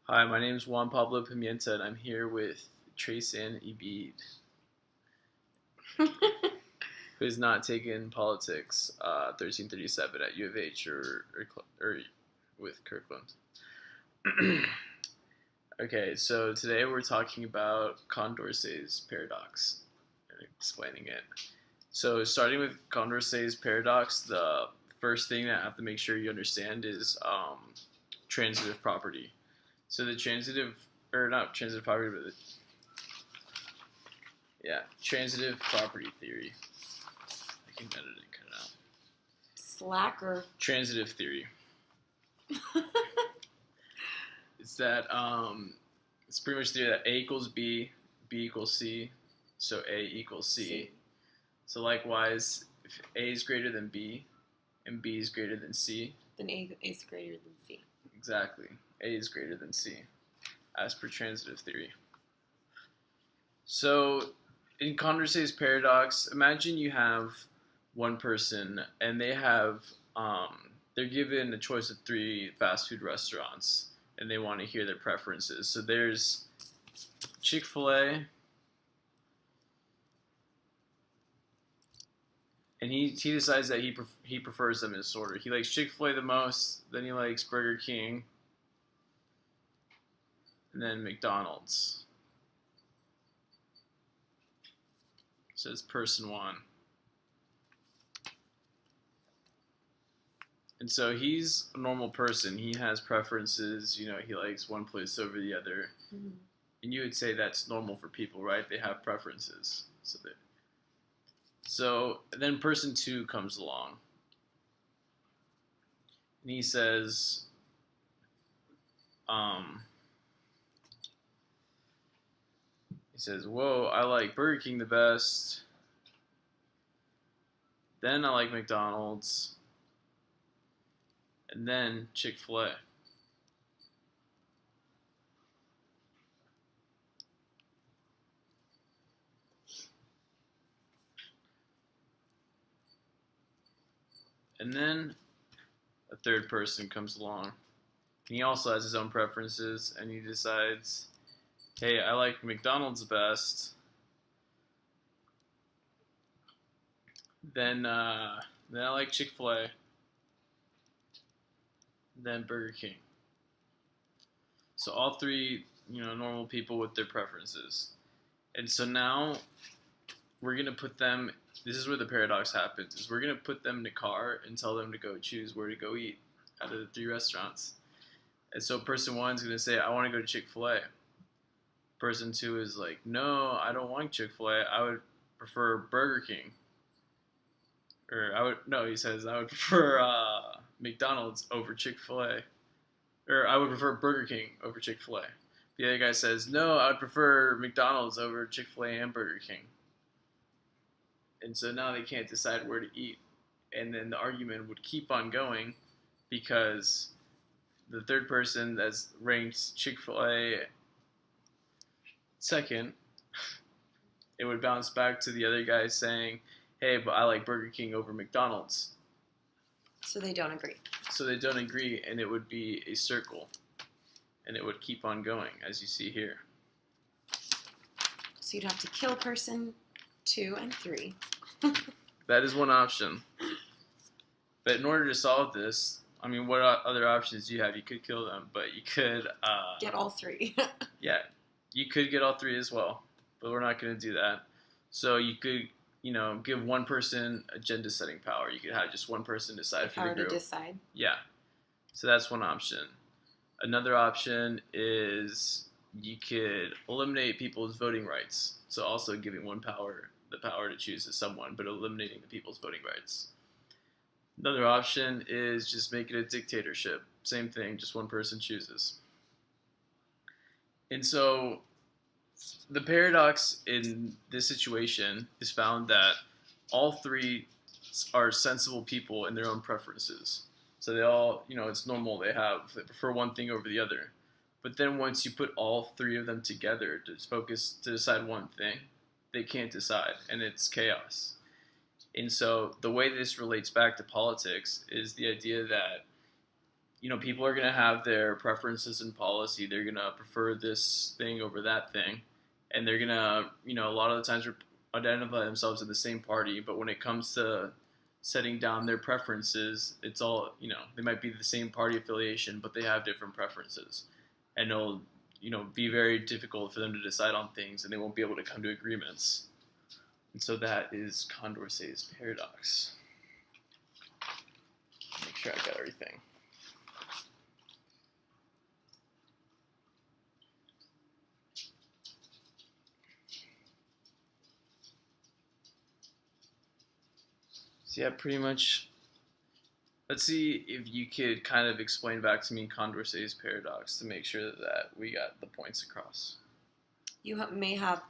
Hi, my name is Juan-Pablo Pimienta, and I'm here with Tresanne Ibid, who has not taken politics 1337 at U of H or with Kirkland. Okay, so today we're talking about Condorcet's paradox and explaining it. So starting with Condorcet's paradox, the first thing that I have to make sure you understand is transitive property. So the transitive property, but transitive property theory. I can edit it, cut it out. Slacker. Transitive theory. It's that it's pretty much theory that A equals B, B equals C, so A equals C. So likewise, if A is greater than B, and B is greater than C, then A is greater than C. Exactly. A is greater than C, as per transitive theory. So, in Condorcet's paradox, imagine you have one person, and they have, they're given a choice of 3 fast food restaurants, and they want to hear their preferences. So there's Chick-fil-A, and he decides that he prefers them in this order. He likes Chick-fil-A the most, then he likes Burger King, and then McDonald's. Says person 1. And so he's a normal person. He has preferences. He likes one place over the other. Mm-hmm. And you would say that's normal for people, right? They have preferences. So then person 2 comes along. And he says, whoa, I like Burger King the best. Then I like McDonald's. And then Chick-fil-A. And then a third person comes along. And he also has his own preferences, and he decides, hey, I like McDonald's best. Then I like Chick-fil-A. Then Burger King. So all 3, normal people with their preferences. And so now we're going to put them, this is where the paradox happens, is we're going to put them in a car and tell them to go choose where to go eat out of the 3 restaurants. And so person 1 is going to say, I want to go to Chick-fil-A. Person 2 is like, no, I don't want Chick-fil-A. I would prefer Burger King. He says, I would prefer McDonald's over Chick-fil-A. Or I would prefer Burger King over Chick-fil-A. The other guy says, no, I would prefer McDonald's over Chick-fil-A and Burger King. And so now they can't decide where to eat. And then the argument would keep on going because the third person that's ranked Chick-fil-A second, it would bounce back to the other guy saying, hey, but I like Burger King over McDonald's. So they don't agree. And it would be a circle. And it would keep on going, as you see here. So you'd have to kill person 2 and 3. That is one option. But in order to solve this, what other options do you have? You could kill them, but you could... get all 3. Yeah, you could get all 3 as well. But we're not going to do that. So you could... give one person agenda setting power. You could have just one person decide for the group. Power to decide? Yeah. So that's one option. Another option is you could eliminate people's voting rights. So also giving the power to choose someone, but eliminating the people's voting rights. Another option is just make it a dictatorship. Same thing, just one person chooses. And so the paradox in this situation is found that all 3 are sensible people in their own preferences. So they all, it's normal, they prefer one thing over the other. But then once you put all 3 of them together to decide one thing, they can't decide, and it's chaos. And so the way this relates back to politics is the idea that people are going to have their preferences in policy. They're going to prefer this thing over that thing. And they're going to, a lot of the times identify themselves in the same party. But when it comes to setting down their preferences, it's all, they might be the same party affiliation, but they have different preferences. And it'll, be very difficult for them to decide on things, and they won't be able to come to agreements. And so that is Condorcet's paradox. Make sure I got everything. So yeah, pretty much. Let's see if you could kind of explain back to me Condorcet's paradox to make sure that we got the points across. You may have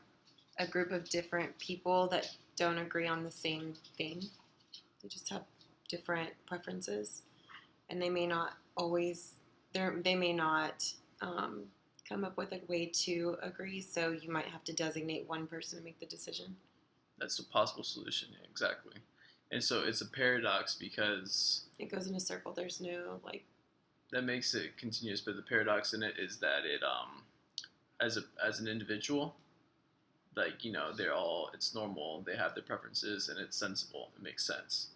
a group of different people that don't agree on the same thing. They just have different preferences, and they may not always. They may not come up with a way to agree. So you might have to designate one person to make the decision. That's a possible solution. Yeah, exactly. And so it's a paradox because it goes in a circle. There's no that makes it continuous. But the paradox in it is that it as an individual, it's normal. They have their preferences and it's sensible. It makes sense.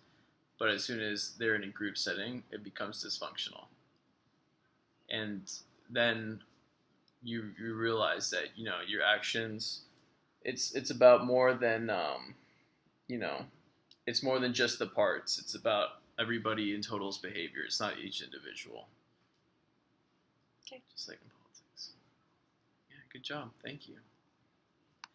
But as soon as they're in a group setting, it becomes dysfunctional. And then you realize that your actions, it's about more than it's more than just the parts. It's about everybody in total's behavior. It's not each individual. Okay. Just like in politics. Yeah, good job. Thank you.